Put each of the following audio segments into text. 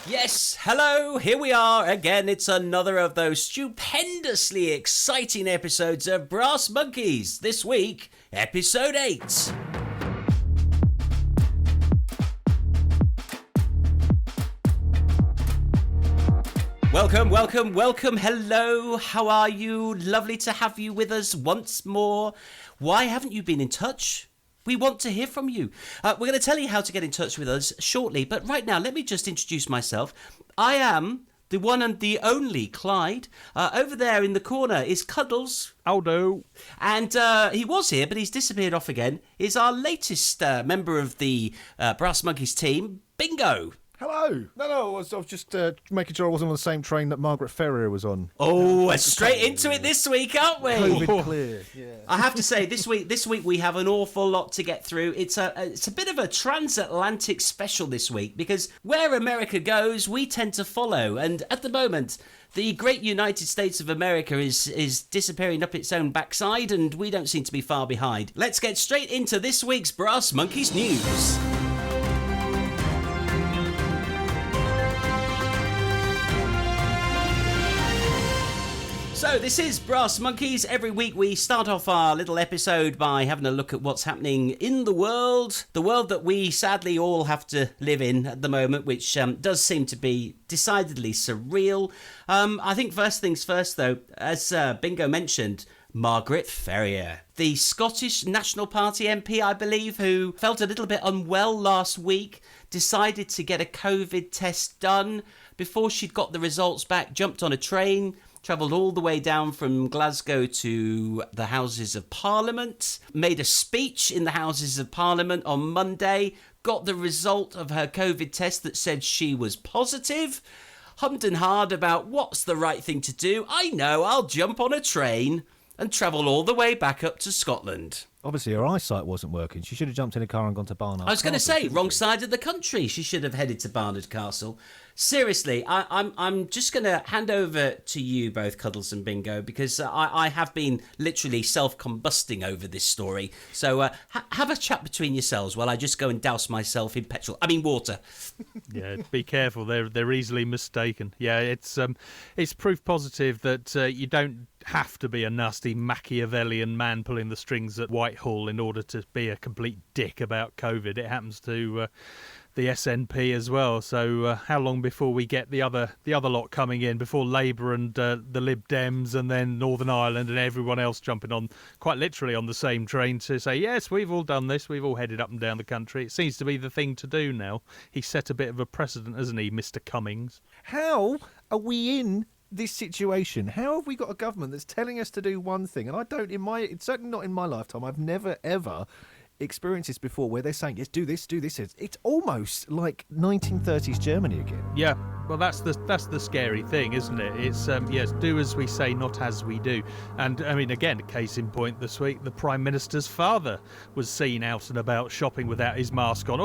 Yes, hello, here we are again. It's another of those stupendously exciting episodes of Brassmonkeez. This week, episode 8. Welcome. Hello, how are you? Lovely to have you with us once more. Why haven't you been in touch? We want to hear from you. We're going to tell you how to get in touch with us shortly, but right now, let me just introduce myself. I am the one and the only Clyde. Over there in the corner is Cuddles. Aldo. And he was here, but he's disappeared off again. Is our latest member of the Brassmonkeez team, Bingo. Hello. No, I was just making sure I wasn't on the same train that Margaret Ferrier was on. Oh, we're straight into it this week, aren't we? COVID clear. Yeah. I have to say, this week we have an awful lot to get through. It's a bit of a transatlantic special this week because where America goes, we tend to follow. And at the moment, the great United States of America is disappearing up its own backside, and we don't seem to be far behind. Let's get straight into this week's Brassmonkeez news. So this is Brassmonkeez. Every week we start off our little episode by having a look at what's happening in the world that we sadly all have to live in at the moment, which does seem to be decidedly surreal. I think first things first though, as Bingo mentioned, Margaret Ferrier, the Scottish National Party MP, I believe, who felt a little bit unwell last week, decided to get a COVID test done before she'd got the results back, jumped on a train, travelled all the way down from Glasgow to the Houses of Parliament, made a speech in the Houses of Parliament on Monday, got the result of her COVID test that said she was positive, hummed and hawed about what's the right thing to do. I know, I'll jump on a train and travel all the way back up to Scotland. Obviously, her eyesight wasn't working. She should have jumped in a car and gone to Barnard. I was going to say, wrong side of the country. She should have headed to Barnard Castle. Seriously, I'm just going to hand over to you both, Cuddles and Bingo, because I have been literally self-combusting over this story. So have a chat between yourselves while I just go and douse myself in water. Yeah, be careful. They're easily mistaken. Yeah, it's proof positive that you don't have to be a nasty Machiavellian man pulling the strings at Whitehall in order to be a complete dick about COVID. It happens to the SNP as well. So how long before we get the other lot coming in, before Labour and the Lib Dems and then Northern Ireland and everyone else jumping on, quite literally on the same train to say, yes, we've all done this, we've all headed up and down the country. It seems to be the thing to do now. He set a bit of a precedent, hasn't he, Mr. Cummings? How are we in this situation? How have we got a government that's telling us to do one thing? And I don't, it's certainly not in my lifetime, I've never ever experienced this before where they're saying, yes, do this. It's almost like 1930s Germany again. Yeah, well, that's the scary thing, isn't it? It's, yes, do as we say, not as we do. And, I mean, again, case in point this week, the Prime Minister's father was seen out and about shopping without his mask on.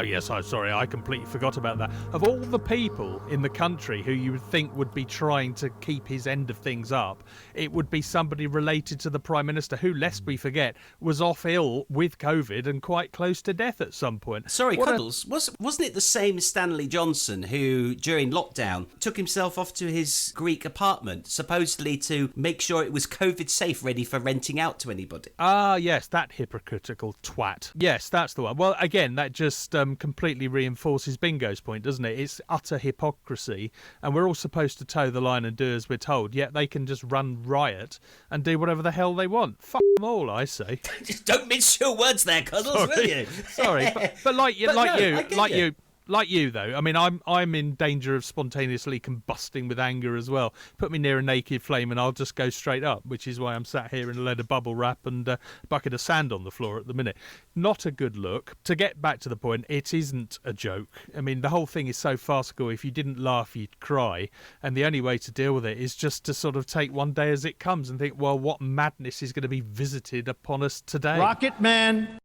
Yes, I'm sorry, I completely forgot about that. Of all the people in the country who you would think would be trying to keep his end of things up, it would be somebody related to the Prime Minister who, lest we forget, was off ill with COVID and quite close to death at some point. Sorry, Cuddles, wasn't it the same Stanley Johnson who, during lockdown, took himself off to his Greek apartment, supposedly to make sure it was COVID safe, ready for renting out to anybody? Ah, yes, that hypocritical twat. Yes, that's the one. Well, again, that just completely reinforces Bingo's point, doesn't it? It's utter hypocrisy, and we're all supposed to toe the line and do as we're told, yet they can just run riot and do whatever the hell they want. Fuck them all, I say. Just don't mince your words there, Cuddles, will you? Sorry, but like you though, I mean, I'm in danger of spontaneously combusting with anger as well. Put me near a naked flame and I'll just go straight up, which is why I'm sat here in a load of bubble wrap and a bucket of sand on the floor at the minute. Not a good look. To get back to the point, it isn't a joke. I mean, the whole thing is so farcical. If you didn't laugh, you'd cry. And the only way to deal with it is just to sort of take one day as it comes and think, well, what madness is going to be visited upon us today? Rocket Man.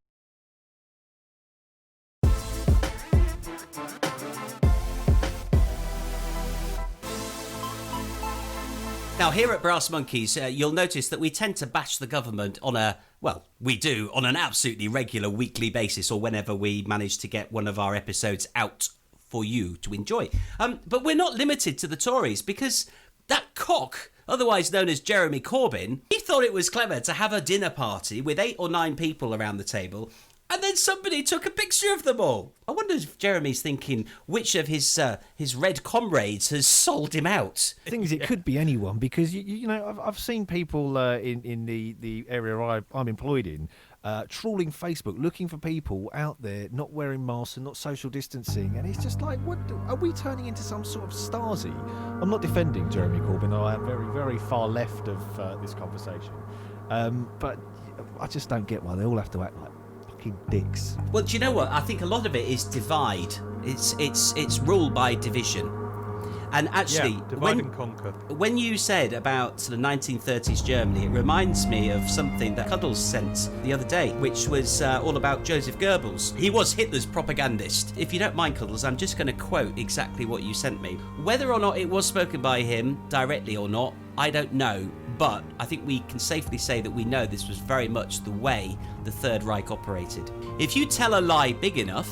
Now, here at Brassmonkeez, you'll notice that we tend to bash the government on an absolutely regular weekly basis, or whenever we manage to get one of our episodes out for you to enjoy. But we're not limited to the Tories, because that cock, otherwise known as Jeremy Corbyn, he thought it was clever to have a dinner party with 8 or 9 people around the table, and then somebody took a picture of them all. I wonder if Jeremy's thinking which of his red comrades has sold him out. The thing is, it could be anyone, because you know, I've seen people in the area I'm employed in trawling Facebook, looking for people out there not wearing masks and not social distancing, and it's just like, what are we turning into, some sort of Stasi? I'm not defending Jeremy Corbyn. I am very, very far left of this conversation, but I just don't get why they all have to act like dicks. Well, do you know what? I think a lot of it is divide. It's ruled by division. And actually, divide and conquer. When you said about sort of 1930s Germany, it reminds me of something that Cuddles sent the other day, which was all about Joseph Goebbels. He was Hitler's propagandist. If you don't mind, Cuddles, I'm just going to quote exactly what you sent me. Whether or not it was spoken by him directly or not, I don't know. But I think we can safely say that we know this was very much the way the Third Reich operated. If you tell a lie big enough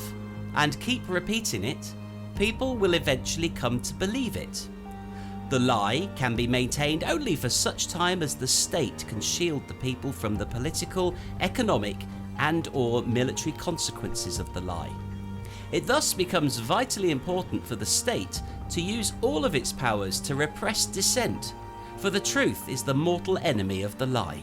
and keep repeating it, people will eventually come to believe it. The lie can be maintained only for such time as the state can shield the people from the political, economic, and/or military consequences of the lie. It thus becomes vitally important for the state to use all of its powers to repress dissent, for the truth is the mortal enemy of the lie,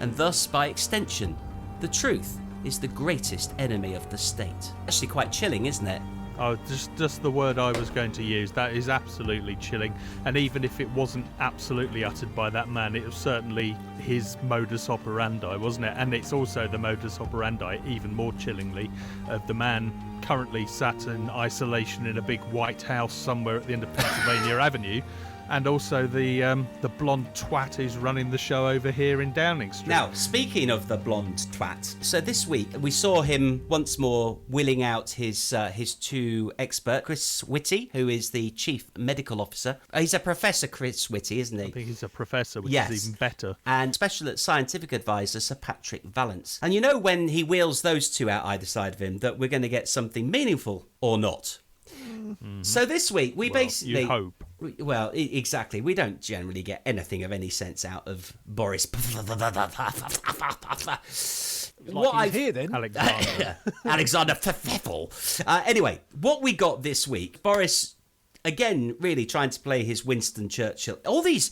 and thus, by extension, the truth is the greatest enemy of the state. Actually quite chilling, isn't it? Oh, just the word I was going to use. That is absolutely chilling. And even if it wasn't absolutely uttered by that man, it was certainly his modus operandi, wasn't it? And it's also the modus operandi, even more chillingly, of the man currently sat in isolation in a big white house somewhere at the end of Pennsylvania Avenue. And also the blonde twat who's running the show over here in Downing Street. Now, speaking of the blonde twat, so this week we saw him once more willing out his two experts, Chris Whitty, who is the Chief Medical Officer. He's a Professor, Chris Whitty, isn't he? I think he's a professor, which is even better. And Special Scientific Advisor, Sir Patrick Vallance. And you know, when he wheels those two out either side of him, that we're going to get something meaningful or not. Mm-hmm. So this week we basically... You hope. Well, exactly. We don't generally get anything of any sense out of Boris. What I've here then, Alexander Pfeffel. Anyway, what we got this week, Boris again really trying to play his Winston Churchill. All these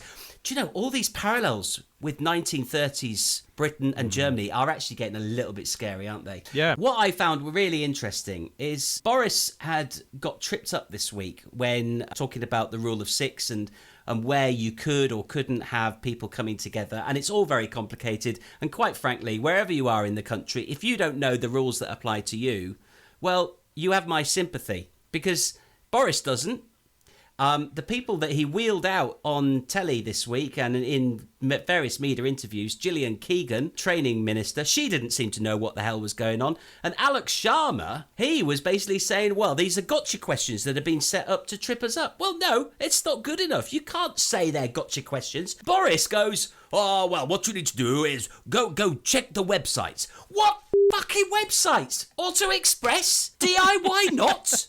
parallels with 1930s Britain and Germany are actually getting a little bit scary, aren't they? Yeah. What I found really interesting is Boris had got tripped up this week when talking about the rule of 6 and where you could or couldn't have people coming together. And it's all very complicated. And quite frankly, wherever you are in the country, if you don't know the rules that apply to you, well, you have my sympathy, because Boris doesn't. The people that he wheeled out on telly this week and in various media interviews, Gillian Keegan, training minister, she didn't seem to know what the hell was going on. And Alex Sharma, he was basically saying, well, these are gotcha questions that have been set up to trip us up. Well, no, it's not good enough. You can't say they're gotcha questions. Boris goes, oh, well, what you need to do is go check the websites. What fucking websites? Auto Express? DIY not?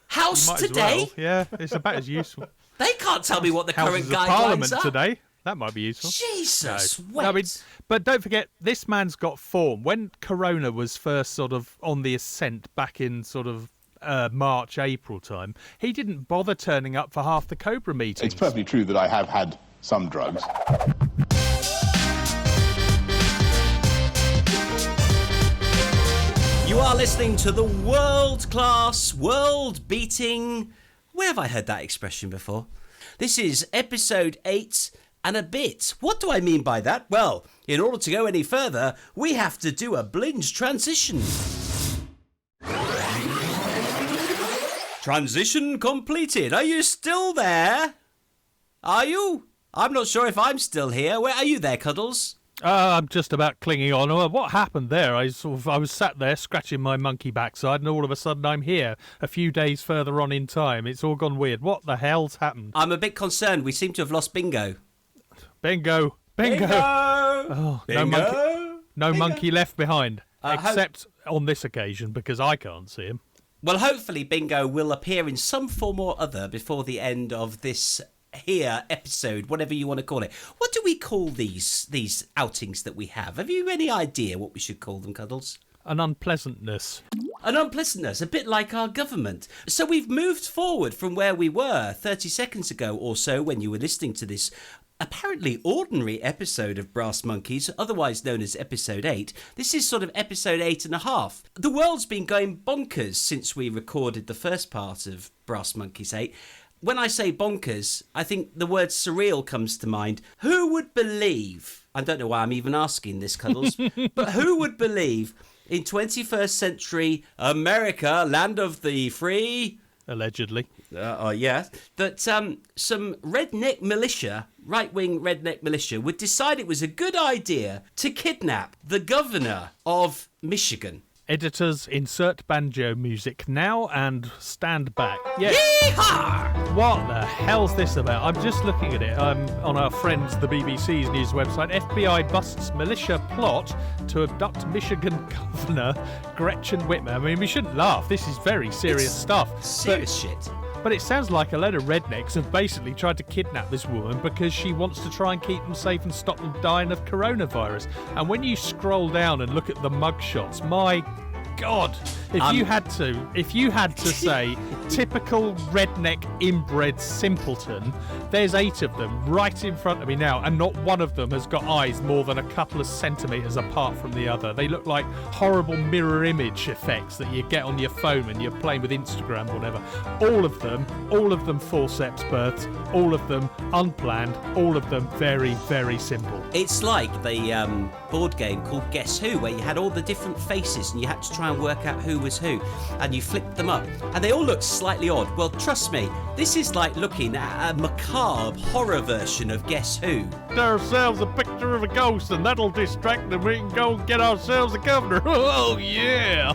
House Today? Well. Yeah, it's about as useful. They can't tell me what the current Houses of guidelines Parliament are. Today. That might be useful. Jesus, no, I mean, but don't forget, this man's got form. When Corona was first sort of on the ascent back in sort of March, April time, he didn't bother turning up for half the Cobra meetings. It's perfectly true that I have had some drugs. You are listening to the world-class, world-beating... Where have I heard that expression before? This is episode 8 and a bit. What do I mean by that? Well, in order to go any further, we have to do a blinge transition. Transition completed. Are you still there? Are you? I'm not sure if I'm still here. Where are you there, Cuddles? I'm just about clinging on. What happened there? I was sat there scratching my monkey backside, and all of a sudden I'm here, a few days further on in time. It's all gone weird. What the hell's happened? I'm a bit concerned. We seem to have lost Bingo. Bingo! Oh, Bingo! No monkey left behind, except on this occasion because I can't see him. Well, hopefully Bingo will appear in some form or other before the end of this here episode, whatever you want to call it. What do we call these outings that we have? Have you any idea what we should call them, Cuddles? An unpleasantness. An unpleasantness, a bit like our government. So we've moved forward from where we were 30 seconds ago or so when you were listening to this apparently ordinary episode of Brassmonkeez, otherwise known as episode 8. This is sort of episode 8.5. The world's been going bonkers since we recorded the first part of Brassmonkeez 8. When I say bonkers, I think the word surreal comes to mind. Who would believe, I don't know why I'm even asking this, Cuddles, but who would believe in 21st century America, land of the free... Allegedly. Yeah. That some redneck militia, right-wing redneck militia, would decide it was a good idea to kidnap the governor of Michigan. Editors, insert banjo music now and stand back. Yeah. Yeehaw! What the hell's this about? I'm just looking at it. On our friends, the BBC's news website. FBI busts militia plot to abduct Michigan Governor Gretchen Whitmer. I mean, we shouldn't laugh. This is very serious stuff. Serious shit. But it sounds like a load of rednecks have basically tried to kidnap this woman because she wants to try and keep them safe and stop them dying of coronavirus. And when you scroll down and look at the mugshots, my God, if you had to say typical redneck inbred simpleton, there's 8 of them right in front of me now, and not one of them has got eyes more than a couple of centimetres apart from the other. They look like horrible mirror image effects that you get on your phone when you're playing with Instagram or whatever. All of them forceps births, all of them unplanned, all of them very, very simple. It's like the board game called Guess Who, where you had all the different faces and you had to try and work out who was who, and you flipped them up and they all looked slightly odd. Well, trust me, this is like looking at a macabre horror version of Guess Who. Get ourselves a picture of a ghost and that'll distract them. We can go and get ourselves a governor. Oh yeah.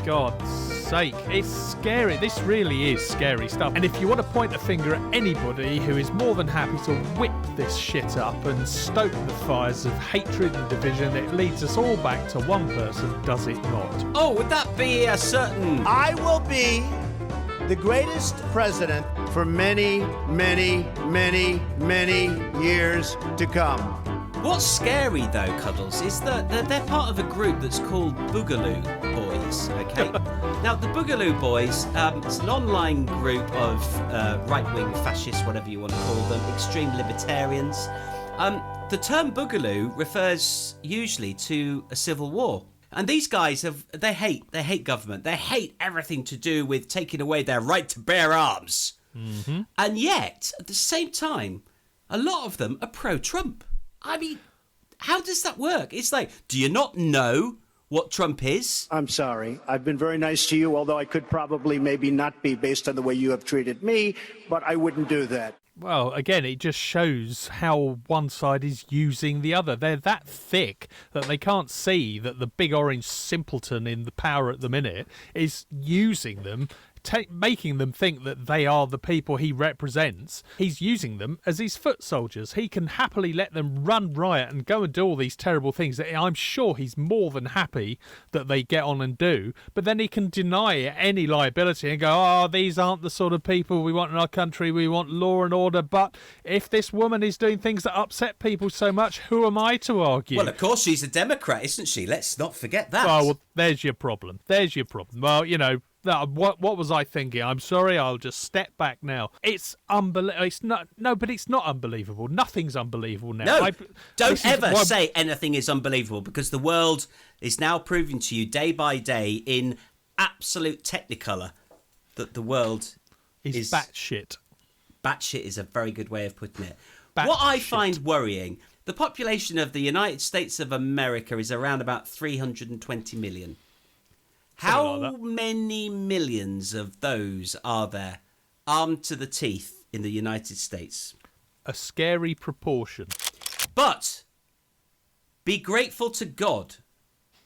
God's sake, it's scary. This really is scary stuff. And if you want to point a finger at anybody who is more than happy to whip this shit up and stoke the fires of hatred and division, it leads us all back to one person, does it not? Oh, would that be a certain... I will be the greatest president for many, many, many, many years to come. What's scary, though, Cuddles, is that they're part of a group that's called Boogaloo Boys, okay? Now, the Boogaloo Boys, it's an online group of right-wing fascists, whatever you want to call them, extreme libertarians. The term Boogaloo refers usually to a civil war. And these guys, they hate government. They hate everything to do with taking away their right to bear arms. Mm-hmm. And yet, at the same time, a lot of them are pro-Trump. I mean, how does that work? It's like, do you not know what Trump is? I'm sorry. I've been very nice to you, although I could probably maybe not be based on the way you have treated me, but I wouldn't do that. Well, again, it just shows how one side is using the other. They're that thick that they can't see that the big orange simpleton in the power at the minute is using them, making them think that they are the people he represents. He's using them as his foot soldiers. He can happily let them run riot and go and do all these terrible things that I'm sure he's more than happy that they get on and do, but then he can deny any liability and go, oh, these aren't the sort of people we want in our country. We want law and order. But if this woman is doing things that upset people so much, who am I to argue? Well, of course, she's a Democrat, isn't she? Let's not forget that. Oh, well, there's your problem. There's your problem. Well, you know, what was I thinking? I'm sorry, I'll just step back now. It's unbelievable. But it's not unbelievable. Nothing's unbelievable now. No, don't ever say anything is unbelievable, because the world is now proving to you day by day in absolute technicolor that the world is batshit. Batshit is a very good way of putting it. Bat what I shit. find worrying, the population of the United States of America is around about 320 million. How like many millions of those are there armed to the teeth in the United States? A scary proportion. But be grateful to God,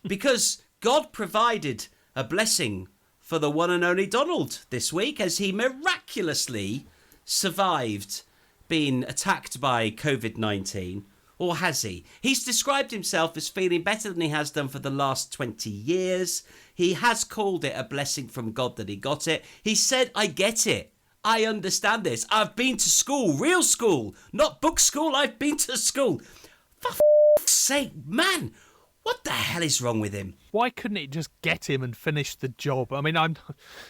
because God provided a blessing for the one and only Donald this week as he miraculously survived being attacked by COVID-19 Or has he? He's described himself as feeling better than he has done for the last 20 years. He has called it a blessing from God that he got it. He said, I get it. I understand this. I've been to school, real school, not book school. I've been to school. For f***'s sake, man, what the hell is wrong with him? Why couldn't it just get him and finish the job? I mean,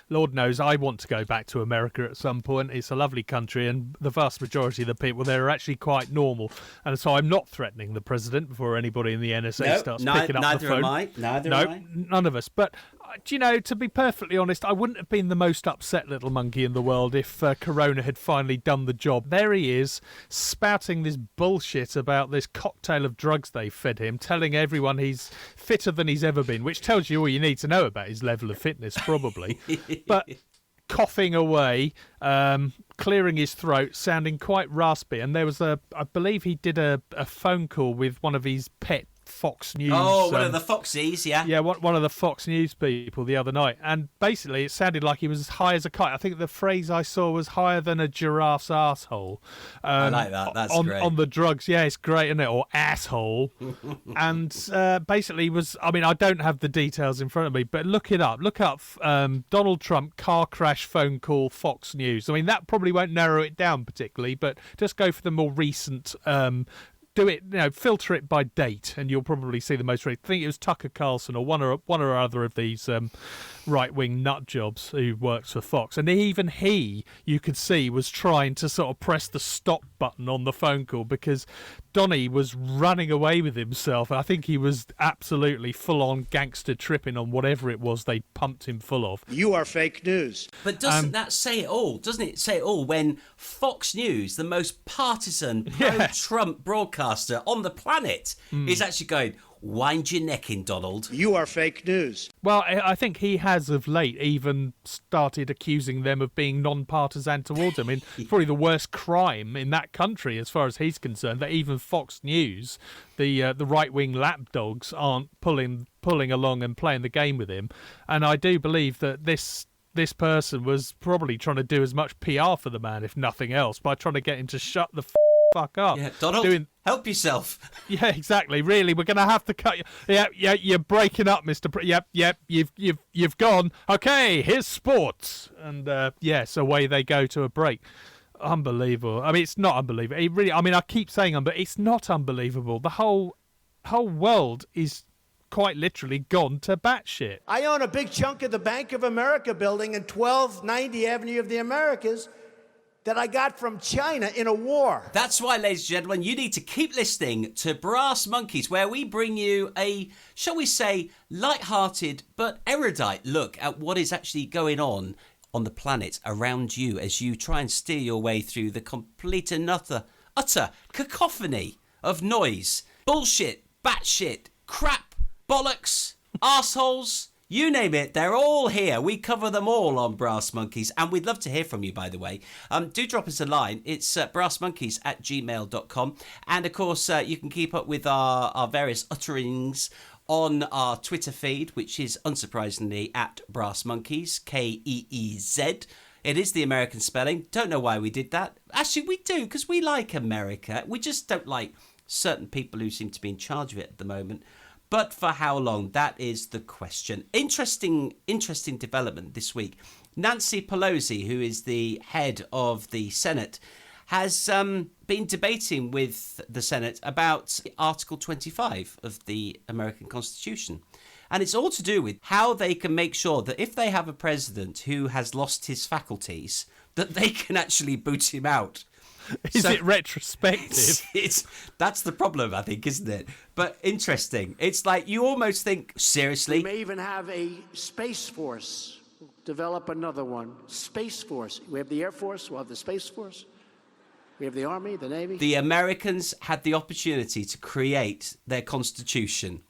Lord knows I want to go back to America at some point. It's a lovely country, and the vast majority of the people there are actually quite normal. And so I'm not threatening the president before anybody in the NSA starts picking up the phone. Neither am I. None of us. But, do you know, to be perfectly honest, I wouldn't have been the most upset little monkey in the world if Corona had finally done the job. There he is, spouting this bullshit about this cocktail of drugs they fed him, telling everyone he's fitter than he's ever been, which tells you all you need to know about his level of fitness, probably. But coughing away, clearing his throat, sounding quite raspy. And there was I believe he did a phone call with one of his pet Fox News. Oh, one of the Foxies, yeah. Yeah, one of the Fox News people the other night. And basically it sounded like he was as high as a kite. I think the phrase I saw was higher than a giraffe's arsehole. I like that. That's great. On the drugs. Yeah, it's great, isn't it? Or asshole. And basically I don't have the details in front of me, but look it up. Look up Donald Trump car crash phone call Fox News. I mean, that probably won't narrow it down particularly, but just go for the more recent do it, filter it by date, and you'll probably see the most recent. I think it was Tucker Carlson or one or other of these right-wing nut jobs who works for Fox. And even he, you could see, was trying to sort of press the stop button on the phone call because Donny was running away with himself. I think he was absolutely full-on gangster tripping on whatever it was they pumped him full of. You are fake news. But doesn't that say it all? Doesn't it say it all when Fox News, the most partisan pro-Trump broadcaster on the planet, is actually going, wind your neck in, Donald. You are fake news. Well, I think he has of late even started accusing them of being non-partisan towards him. I mean, it's probably the worst crime in that country as far as he's concerned, that even Fox News, the right-wing lapdogs, aren't pulling along and playing the game with him. And I do believe that this person was probably trying to do as much PR for the man, if nothing else, by trying to get him to shut the fuck up. Yeah, Donald, help yourself. Yeah, exactly. Really, we're going to have to cut you. Yeah, you're breaking up, Mr. Yep, you've gone. Okay, here's sports. And so away they go to a break. Unbelievable. I mean, it's not unbelievable. It really, I mean, I keep saying but it's not unbelievable. The whole world is quite literally gone to batshit. I own a big chunk of the Bank of America building in 1290 Avenue of the Americas that I got from China in a war. That's why, ladies and gentlemen, you need to keep listening to Brassmonkeez, where we bring you a, shall we say, light-hearted but erudite look at what is actually going on the planet around you as you try and steer your way through the complete and utter cacophony of noise, bullshit, batshit, crap, bollocks, arseholes. You name it, they're all here. We cover them all on Brassmonkeez, and we'd love to hear from you, by the way. Do drop us a line. It's brassmonkeez@gmail.com. And, of course, you can keep up with our various utterings on our Twitter feed, which is, unsurprisingly, @Brassmonkeez, Keez. It is the American spelling. Don't know why we did that. Actually, we do, because we like America. We just don't like certain people who seem to be in charge of it at the moment. But for how long? That is the question. Interesting development this week. Nancy Pelosi, who is the head of the Senate, has been debating with the Senate about Article 25 of the American Constitution. And it's all to do with how they can make sure that if they have a president who has lost his faculties, that they can actually boot him out. Is it retrospective? That's the problem, I think, isn't it? But interesting. It's like you almost think, seriously? We may even have a Space Force. Develop another one. Space Force. We have the Air Force. We'll have the Space Force. We have the Army, the Navy. The Americans had the opportunity to create their Constitution,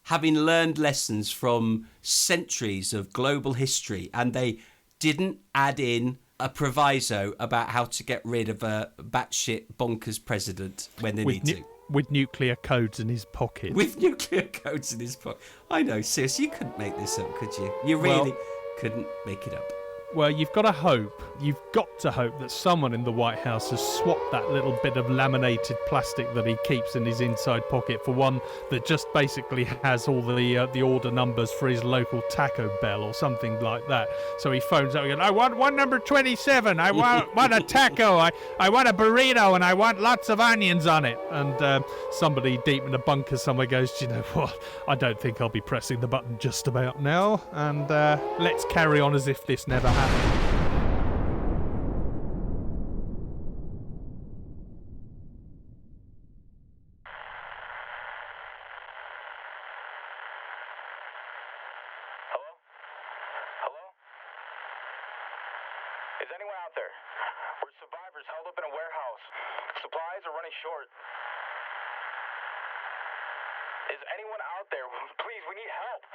having learned lessons from centuries of global history, and they didn't add in a proviso about how to get rid of a batshit bonkers president when they need to. With nuclear codes in his pocket. With nuclear codes in his pocket. I know, seriously, you couldn't make this up, could you? You really couldn't make it up. Well, you've got to hope that someone in the White House has swapped that little bit of laminated plastic that he keeps in his inside pocket for one that just basically has all the order numbers for his local Taco Bell or something like that. So he phones up and goes, I want one number 27. I want a taco. I want a burrito, and I want lots of onions on it. And somebody deep in the bunker somewhere goes, do you know what? I don't think I'll be pressing the button just about now. And let's carry on as if this never happened. Hello? Is anyone out there? We're survivors held up in a warehouse. Supplies are running short. Is anyone out there? Please, we need help.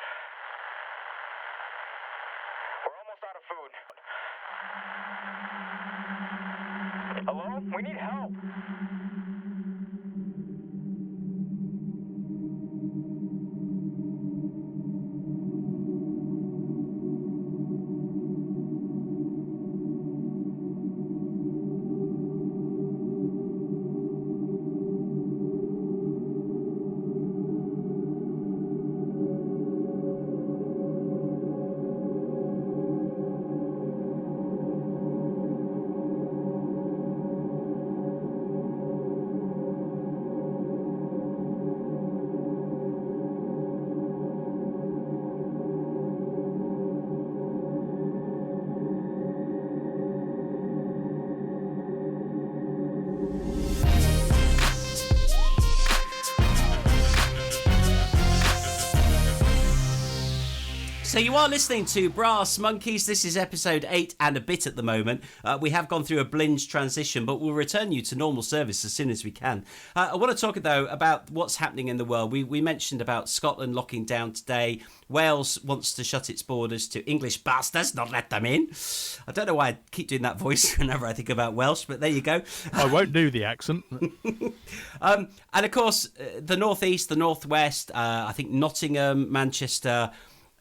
We're almost out of food. Hello? We need help. So you are listening to Brassmonkeez. This is episode 8 and a bit at the moment. We have gone through a BLEACH transition, but we'll return you to normal service as soon as we can. I want to talk, though, about what's happening in the world. We mentioned about Scotland locking down today. Wales wants to shut its borders to English bastards, not let them in. I don't know why I keep doing that voice whenever I think about Welsh, but there you go. I won't do the accent. And, of course, the northeast, the northwest, I think Nottingham, Manchester...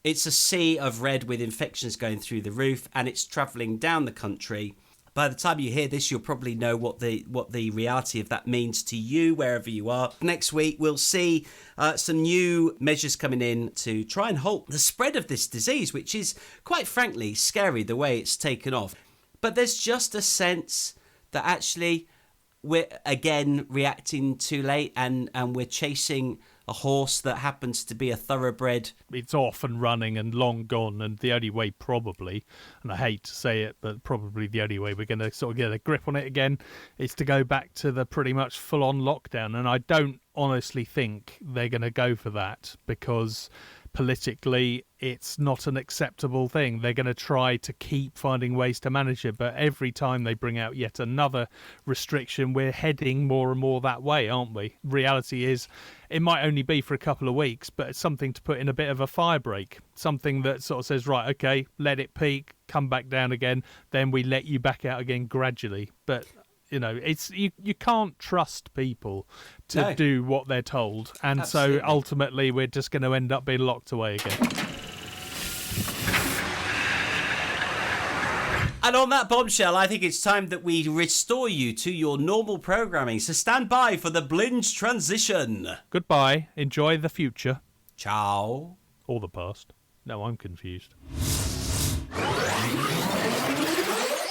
It's a sea of red with infections going through the roof, and it's travelling down the country. By the time you hear this, you'll probably know what the reality of that means to you, wherever you are. Next week, we'll see some new measures coming in to try and halt the spread of this disease, which is, quite frankly, scary the way it's taken off. But there's just a sense that actually we're, again, reacting too late, and we're chasing a horse that happens to be a thoroughbred. It's off and running and long gone, and the only way probably, and I hate to say it, but probably the only way we're going to sort of get a grip on it again is to go back to the pretty much full-on lockdown. And I don't honestly think they're going to go for that, because politically it's not an acceptable thing. They're going to try to keep finding ways to manage it, but every time they bring out yet another restriction, we're heading more and more that way, aren't we? Reality is it might only be for a couple of weeks, but it's something to put in a bit of a fire break, something that sort of says, right, okay, let it peak, come back down again, then we let you back out again gradually. But you know, it's you can't trust people to do what they're told, and Absolutely. So ultimately we're just going to end up being locked away again. And on that bombshell, I think it's time that we restore you to your normal programming. So stand by for the BLEACH transition. Goodbye. Enjoy the future. Ciao. Or the past. No, I'm confused.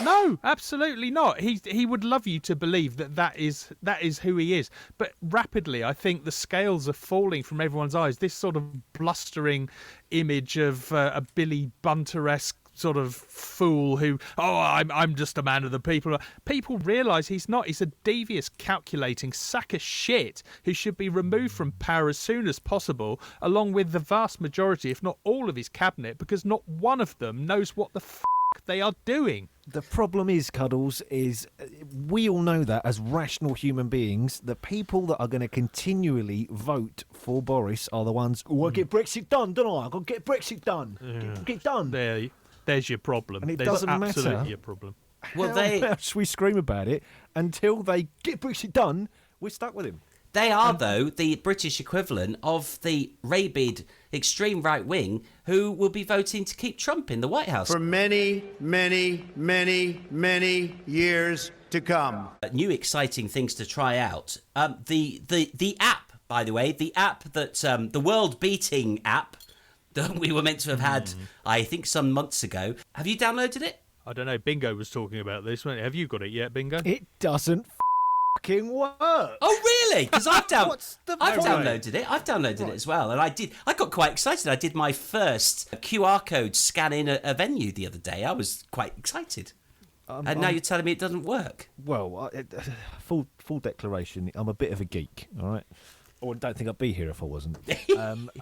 No, absolutely not. He would love you to believe that is who he is. But rapidly, I think the scales are falling from everyone's eyes. This sort of blustering image of a Billy Bunter-esque sort of fool who, I'm just a man of the people. People realise he's not. He's a devious, calculating sack of shit who should be removed from power as soon as possible, along with the vast majority, if not all of his cabinet, because not one of them knows what the they are doing. The problem is, Cuddles, is we all know that as rational human beings, the people that are going to continually vote for Boris are the ones, I get Brexit done, don't I? I've got to get Brexit done. Get done. There's your problem. And it There's doesn't absolutely matter. your problem. Well, How much we scream about it until they get Brexit done, we're stuck with him. They are, though, the British equivalent of the rabid extreme right wing who will be voting to keep Trump in the White House for many, many, many, many years to come. New exciting things to try out. The app, by the way, the app that the world-beating app that we were meant to have had, I think, some months ago. Have you downloaded it? I don't know. Bingo was talking about this. Have you got it yet, Bingo? It doesn't fucking work. Oh, really? Because I've downloaded it. I've downloaded Right. it as well, and I got quite excited. I did my first QR code scan in a venue the other day. I was quite excited. And now you're telling me it doesn't work. Well, full declaration. I'm a bit of a geek, all right. Or don't think I'd be here if I wasn't.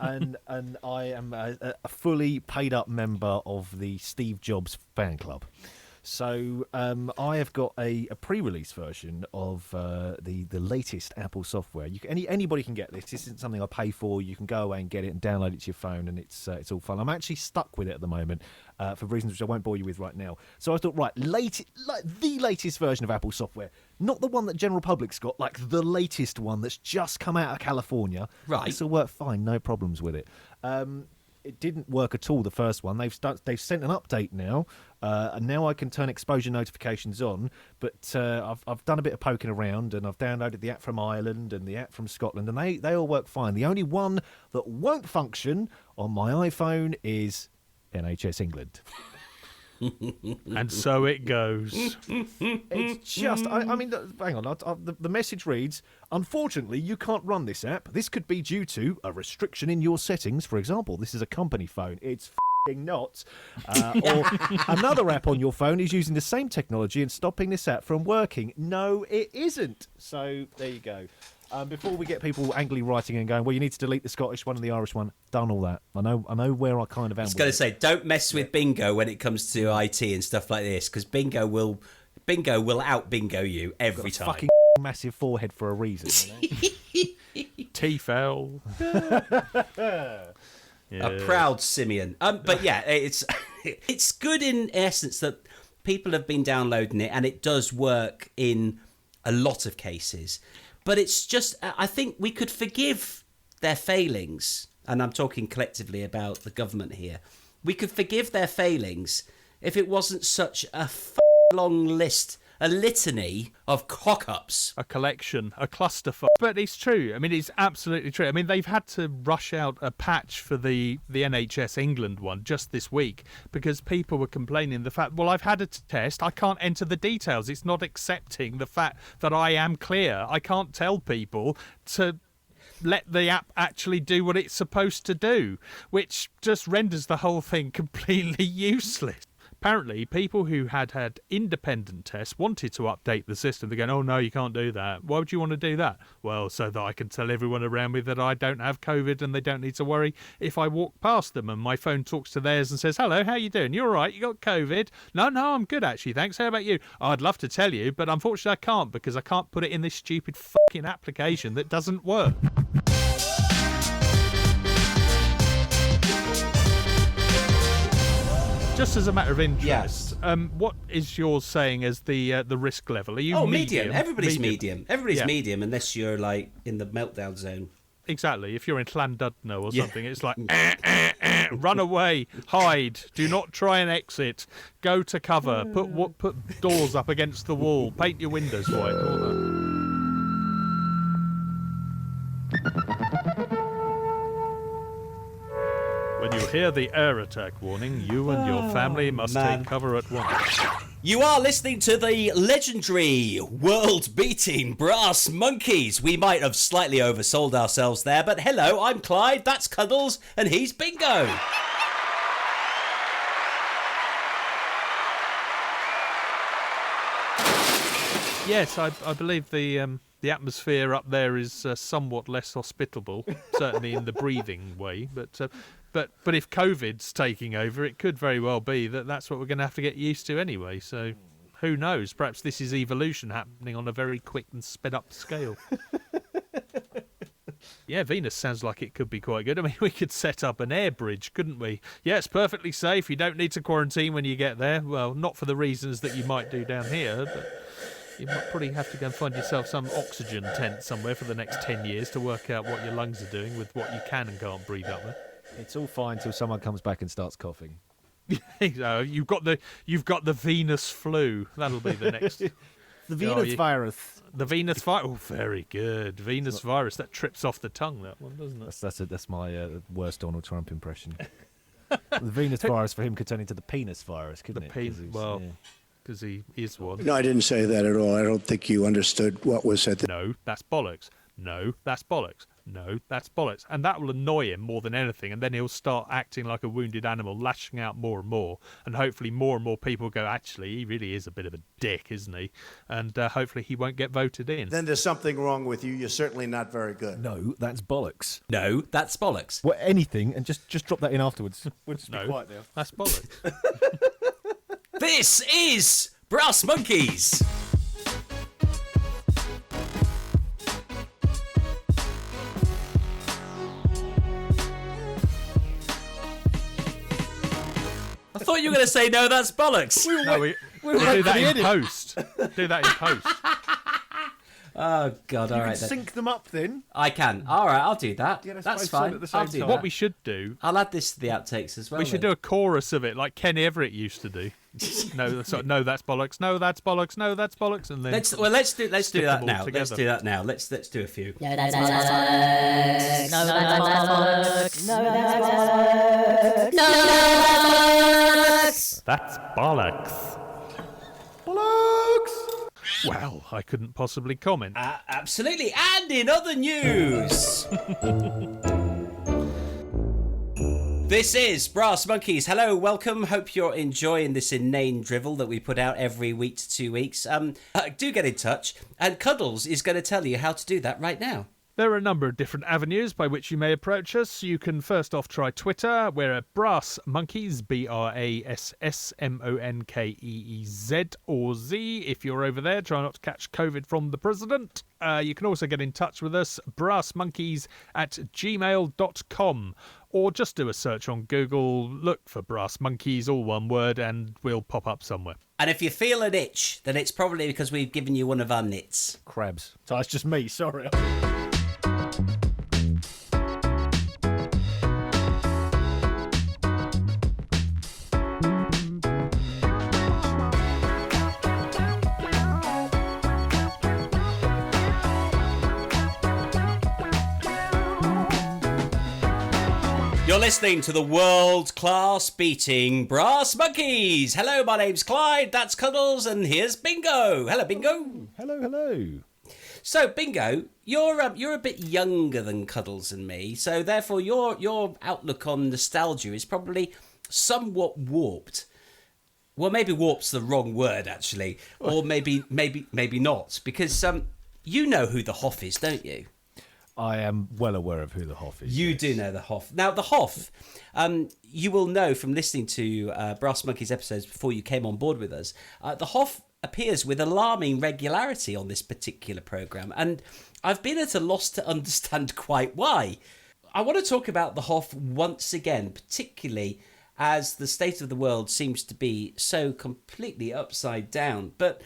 And I am a fully paid up member of the Steve Jobs fan club. So I have got a pre-release version of the latest Apple software. Anybody can get this. This isn't something I pay for. You can go away and get it and download it to your phone, and it's all fun. I'm actually stuck with it at the moment for reasons which I won't bore you with right now. So I thought, the latest version of Apple software, not the one that general public's got, like the latest one that's just come out of California. Right. This will work fine, no problems with it. It didn't work at all, the first one. They've sent an update now, and now I can turn exposure notifications on. But I've done a bit of poking around, and I've downloaded the app from Ireland and the app from Scotland, and they all work fine. The only one that won't function on my iPhone is NHS England. And so it goes. It's just, I mean, hang on. The message reads, unfortunately, you can't run this app. This could be due to a restriction in your settings. For example, this is a company phone. It's f***ing not. Or another app on your phone is using the same technology and stopping this app from working. No, it isn't. So there you go. Before we get people angrily writing and going, well, you need to delete the Scottish one and the Irish one. Done all that. I know where I kind of am. I was going to say, don't mess with Bingo when it comes to IT and stuff like this, because Bingo will out Bingo you every time. Fucking massive forehead for a reason. You know? T-fell. A proud simian. But yeah, it's good in essence that people have been downloading it, and it does work in a lot of cases. But it's just, I think we could forgive their failings, and I'm talking collectively about the government here. We could forgive their failings if it wasn't such a long list, a litany of cock-ups. A collection, a clusterfuck. But it's true. I mean, it's absolutely true. I mean, they've had to rush out a patch for the NHS England one just this week because people were complaining the fact, well, I've had a test. I can't enter the details. It's not accepting the fact that I am clear. I can't tell people to let the app actually do what it's supposed to do, which just renders the whole thing completely useless. Apparently, people who had independent tests wanted to update the system. They're going, oh, no, you can't do that. Why would you want to do that? Well, so that I can tell everyone around me that I don't have COVID and they don't need to worry if I walk past them and my phone talks to theirs and says, hello, how you doing? You all right? You got COVID? No, I'm good, actually. Thanks. How about you? I'd love to tell you, but unfortunately I can't because I can't put it in this stupid fucking application that doesn't work. Just as a matter of interest, what is yours saying as the risk level? Are you medium? Everybody's medium. Everybody's Yeah. medium unless you're like in the meltdown zone. Exactly. If you're in Llandudno or something, it's like, run away, hide, do not try and exit, go to cover, put doors up against the wall, paint your windows white, all that. When you hear the air attack warning, you and your family must take cover at once. You are listening to the legendary, world-beating Brassmonkeez. We might have slightly oversold ourselves there, but hello, I'm Clyde, that's Cuddles, and he's Bingo. Yes, I believe the atmosphere up there is somewhat less hospitable, certainly in the breathing way. But if COVID's taking over, it could very well be that that's what we're going to have to get used to anyway. So who knows? Perhaps this is evolution happening on a very quick and sped up scale. Yeah, Venus sounds like it could be quite good. I mean, we could set up an air bridge, couldn't we? Yeah, it's perfectly safe. You don't need to quarantine when you get there. Well, not for the reasons that you might do down here, but You might probably have to go and find yourself some oxygen tent somewhere for the next 10 years to work out what your lungs are doing with what you can and can't breathe up there. It's all fine till someone comes back and starts coughing. You've got the Venus flu. That'll be the next. The Venus virus. The Venus virus. Oh, very good. Venus virus. That trips off the tongue, that one, doesn't it? That's my worst Donald Trump impression. The Venus virus for him could turn into the penis virus, couldn't it? Because he is one. No, I didn't say that at all. I don't think you understood what was said. No, that's bollocks. No, that's bollocks. No, that's bollocks. And that will annoy him more than anything, and then he'll start acting like a wounded animal, lashing out more and more, and hopefully more and more people go, actually, he really is a bit of a dick, isn't he? And hopefully he won't get voted in. Then there's something wrong with you. You're certainly not very good. No, that's bollocks. No, that's bollocks. Well, anything, and just drop that in afterwards. We'll just be No, quiet now. that's bollocks. This is Brassmonkeez. I thought you were going to say, no, that's bollocks. No, we'll do that in post. Do that in post. Oh, God, all You right. can sync them up then. I can. All right, I'll do that. Yeah, let's That's both sort fine. at the same I'll do time. that. What we should do, I'll add this to the outtakes as well. we should do a chorus of it like Ken Everett used to do. No, that's bollocks. No, that's bollocks. No, that's bollocks. And then Let's do stick that them all now. together. Let's do that now. Let's do a few. No, that's bollocks. No, that's bollocks. No, that's bollocks. No, that's bollocks. That's bollocks. Bollocks! Well, I couldn't possibly comment. Absolutely. And in other news, this is Brassmonkeez. Hello, welcome. Hope you're enjoying this inane drivel that we put out every week to 2 weeks. Do get in touch, and Cuddles is going to tell you how to do that right now. There are a number of different avenues by which you may approach us. You can first off try Twitter. We're at Brassmonkeez, BRASSMONKEEZ or Z. If you're over there, try not to catch COVID from the president. You can also get in touch with us, brassmonkeez@gmail.com. Or just do a search on Google, look for Brassmonkeez, all one word, and we'll pop up somewhere. And if you feel an itch, then it's probably because we've given you one of our nits. Crabs. So it's just me, sorry. You're listening to the world-class beating Brassmonkeez. Hello, my name's Clyde, that's Cuddles, and here's Bingo. Hello, Bingo. Hello. So, Bingo, you're a bit younger than Cuddles and me, so therefore your outlook on nostalgia is probably somewhat warped. Well, maybe warped's the wrong word, actually, or maybe not, because you know who the HOFF is, don't you? I am well aware of who the HOFF is. You do know the HOFF. Now, the HOFF, you will know from listening to Brassmonkeez episodes before you came on board with us, the HOFF appears with alarming regularity on this particular programme, and I've been at a loss to understand quite why. I want to talk about the HOFF once again, particularly as the state of the world seems to be so completely upside down. But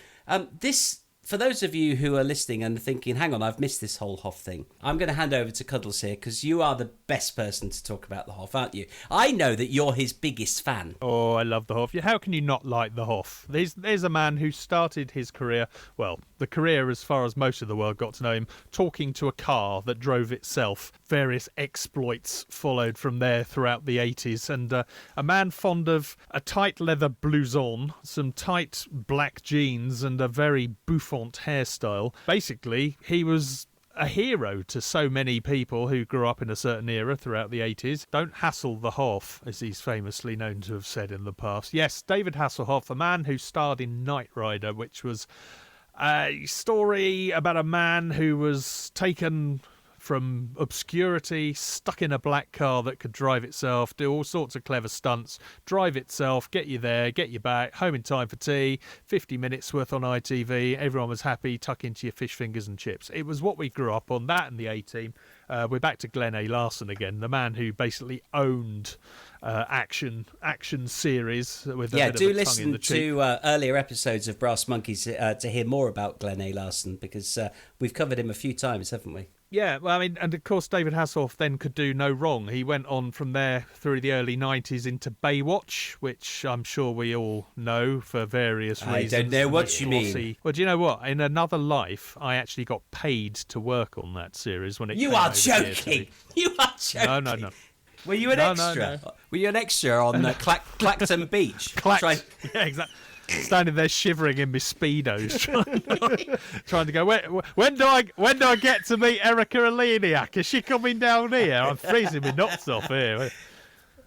this... For those of you who are listening and thinking, hang on, I've missed this whole HOFF thing, I'm going to hand over to Cuddles here because you are the best person to talk about the HOFF, aren't you? I know that you're his biggest fan. Oh, I love the HOFF. How can you not like the HOFF? There's a man who started his career, well, the career as far as most of the world got to know him, talking to a car that drove itself. Various exploits followed from there throughout the 80s. And a man fond of a tight leather blouson, some tight black jeans, and a very bouffant hairstyle. Basically, he was a hero to so many people who grew up in a certain era throughout the 80s. Don't hassle the HOFF, as he's famously known to have said in the past. Yes, David Hasselhoff, a man who starred in Knight Rider, which was a story about a man who was taken from obscurity, stuck in a black car that could drive itself, do all sorts of clever stunts, drive itself, get you there, get you back, home in time for tea, 50 minutes worth on ITV, everyone was happy, tuck into your fish fingers and chips. It was what we grew up on, that and the A-Team. We're back to Glenn A. Larson again, the man who basically owned action series with a bit of a tongue in listen the cheek. to earlier episodes of Brassmonkeez to hear more about Glenn A. Larson, because we've covered him a few times, haven't we? Yeah, well, I mean, and of course David Hasselhoff then could do no wrong. He went on from there through the early 90s into Baywatch, which I'm sure we all know for various reasons. I don't know what you mean. Well, do you know what? In another life, I actually got paid to work on that series when it You came are over here joking! to- You are joking! No. Were you an extra? No. Were you an extra on Clacton Beach? Yeah, exactly. Standing there shivering in my speedos, trying to go. When do I get to meet Erica Aleniak? Is she coming down here? I'm freezing my nuts off here.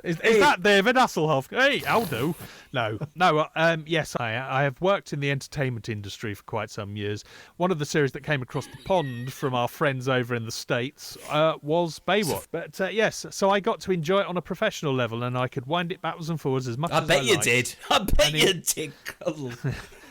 Is that David Hasselhoff? Hey, I'll do. No. Yes, I have worked in the entertainment industry for quite some years. One of the series that came across the pond from our friends over in the States was Baywatch. But yes, so I got to enjoy it on a professional level, and I could wind it backwards and forwards as much as I bet you liked. did. I bet you did, Cuddle.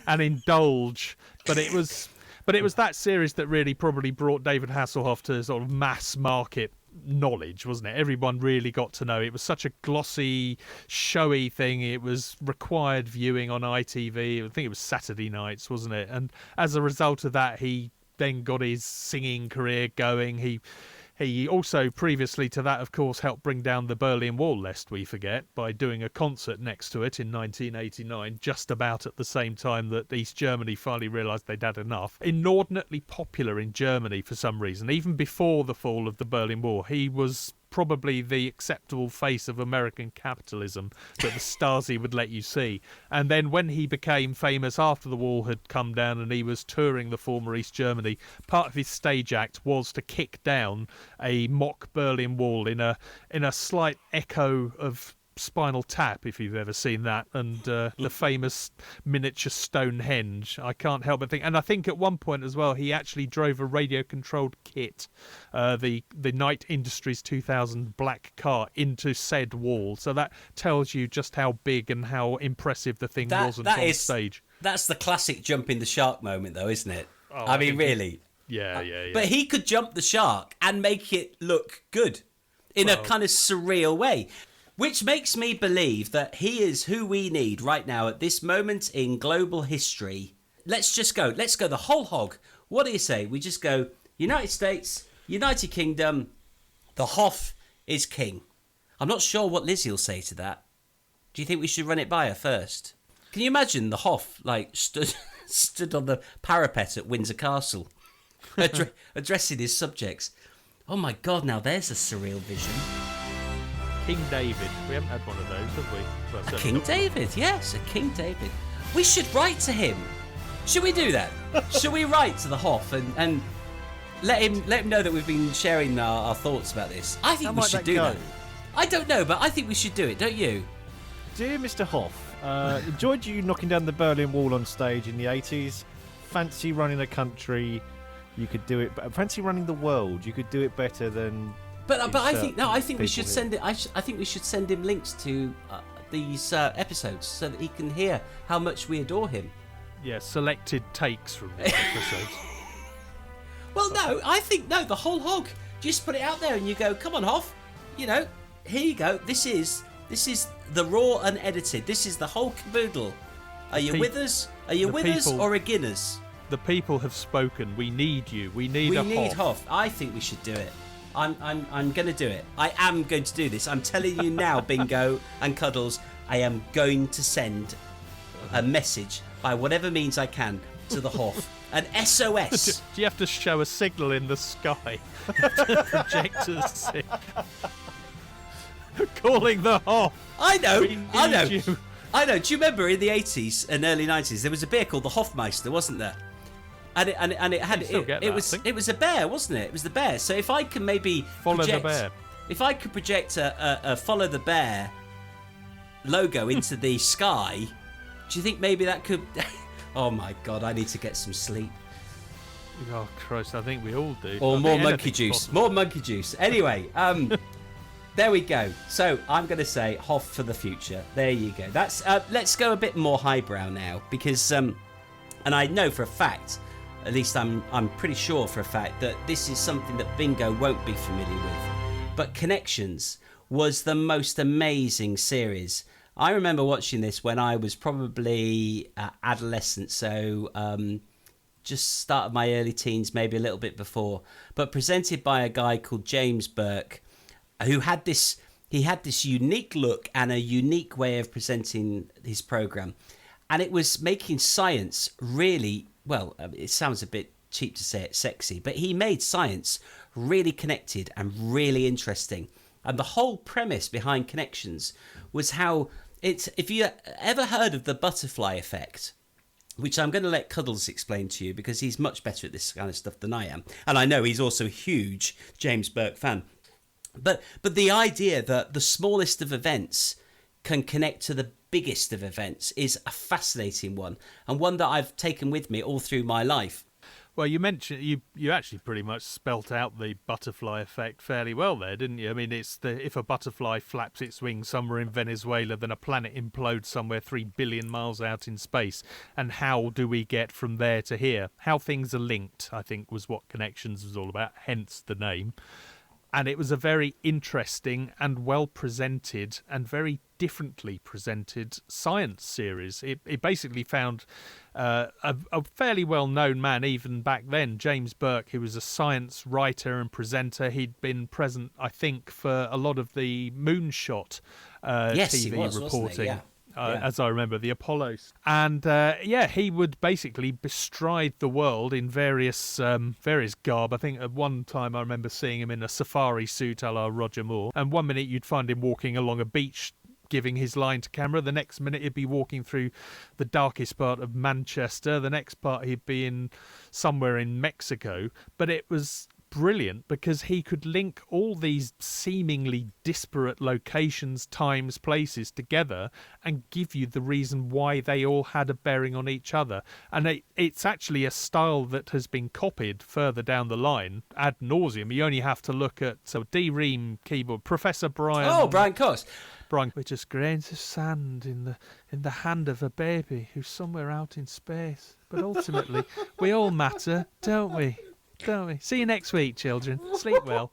And indulge. But it was that series that really probably brought David Hasselhoff to sort of mass market knowledge, wasn't it? Everyone really got to know. It was such a glossy, showy thing. It was required viewing on ITV. I think it was Saturday nights, wasn't it? And as a result of that, he then got his singing career going. He also, previously to that, of course, helped bring down the Berlin Wall, lest we forget, by doing a concert next to it in 1989, just about at the same time that East Germany finally realised they'd had enough. Inordinately popular in Germany for some reason. Even before the fall of the Berlin Wall, he was probably the acceptable face of American capitalism that the Stasi would let you see. And then when he became famous after the wall had come down and he was touring the former East Germany, part of his stage act was to kick down a mock Berlin Wall in a slight echo of Spinal Tap, if you've ever seen that, and the famous miniature Stonehenge. I can't help but think, and I think at one point as well, he actually drove a radio-controlled kit, the Knight Industries 2000 black car, into said wall. So that tells you just how big and how impressive the thing was on stage. That's the classic jumping the shark moment, though, isn't it? Oh, I mean, really. Yeah. But he could jump the shark and make it look good in a kind of surreal way. Which makes me believe that he is who we need right now at this moment in global history. Let's go the whole hog. What do you say? We just go United States, United Kingdom, the HOFF is king. I'm not sure what Lizzie will say to that. Do you think we should run it by her first? Can you imagine the HOFF stood on the parapet at Windsor Castle addressing his subjects? Oh my God, now there's a surreal vision. King David. We haven't had one of those, have we? Well, A King David, yes, a King David. We should write to him. Should we do that? Should we write to the HOFF and let him know that we've been sharing our thoughts about this? I think we should do that. I don't know, but I think we should do it, don't you? Dear Mr. Hoff, enjoyed you knocking down the Berlin Wall on stage in the 80s. Fancy running a country, you could do it. Fancy running the world, you could do it better than. But I think we should send it. I think we should send him links to these episodes so that he can hear how much we adore him. Yeah, selected takes from the episodes. Well, no, I think the whole hog. Just put it out there and you go, come on, Hoff. You know, here you go. This is the raw unedited. This is the whole caboodle. Are you with us? Are you with us or against us? The people have spoken. We need you. We need Hoff. I think we should do it. I'm going to do it. I am going to do this. I'm telling you now, Bingo and Cuddles, I am going to send a message by whatever means I can to the Hoff. An SOS. Do you have to show a signal in the sky? Projectors calling the Hoff. I know. You. I know. Do you remember in the 80s and early 90s there was a beer called the Hoffmeister, wasn't there? And it was a bear, wasn't it? It was the bear. So if I can maybe follow the bear. If I could project a follow the bear logo into the sky, do you think maybe that could? Oh my God! I need to get some sleep. Oh, Christ, I think we all do. Or I more think monkey anything's juice. possible. More monkey juice. Anyway, there we go. So I'm going to say HOFF for the future. There you go. That's let's go a bit more highbrow now, because and I know for a fact, at least I'm pretty sure for a fact, that this is something that Bingo won't be familiar with. But Connections was the most amazing series. I remember watching this when I was probably adolescent, so just start of my early teens, maybe a little bit before, but presented by a guy called James Burke, who had this unique look and a unique way of presenting his program. And it was making science really, well, it sounds a bit cheap to say it sexy, but he made science really connected and really interesting. And the whole premise behind Connections was how it's, if you ever heard of the butterfly effect, which I'm going to let Cuddles explain to you because he's much better at this kind of stuff than I am. And I know he's also a huge James Burke fan. But the idea that the smallest of events can connect to the biggest of events is a fascinating one, and one that I've taken with me all through my life. Well, you mentioned you actually pretty much spelt out the butterfly effect fairly well there, didn't you? I mean, it's if a butterfly flaps its wings somewhere in Venezuela, then a planet implodes somewhere 3 billion miles out in space. And how do we get from there to here? How things are linked, I think, was what Connections was all about, hence the name. And it was a very interesting and well presented and very differently presented science series. It basically found a fairly well-known man even back then, James Burke, who was a science writer and presenter. He'd been present, I think, for a lot of the moonshot TV reporting. Yeah. As I remember, the Apollos. And he would basically bestride the world in various garb. I think at one time I remember seeing him in a safari suit a la Roger Moore. And one minute you'd find him walking along a beach giving his line to camera. The next minute he'd be walking through the darkest part of Manchester. The next part he'd be in somewhere in Mexico. But it was brilliant because he could link all these seemingly disparate locations, times, places together and give you the reason why they all had a bearing on each other. And it's actually a style that has been copied further down the line ad nauseum. You only have to look at D-Ream keyboard, Professor Brian. Oh, Brian Cox. Brian, we're just grains of sand in the hand of a baby who's somewhere out in space. But ultimately, we all matter, don't we? Don't we? See you next week, children. Sleep well.